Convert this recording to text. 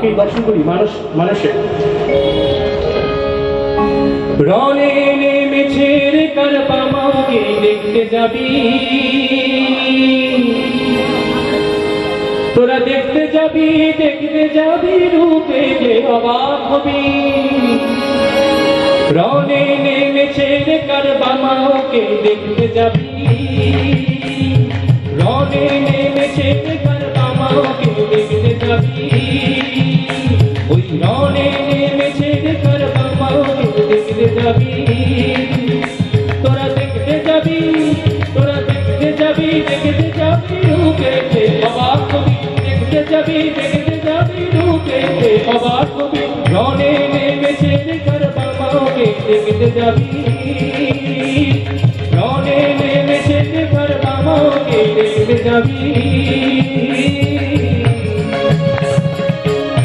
মাকে দর্শন করি মানুষে রনে নেমেছে রে কারবা মাকে দেখতে যাবি তোরা দেখতে যাবি রূপে যে অবাক হবি রনে নেমেছে রে কারবা মাকে দেখতে যাবি রনে নেমেছে রে কারবা মাকে দেখতে যাবি ওই রনে নেমেছে রে কারবা মাকে দেখতে যাবি তোরা দেখতে যাবি রূপে যে অবাক হবি দেখতে যাবি রূপে যে অবাক হবি রনে নেমেছে রে কারবা মাকে দেখতে যাবি রনে নেমেছে রে কারবা মাকে দেখতে যাবি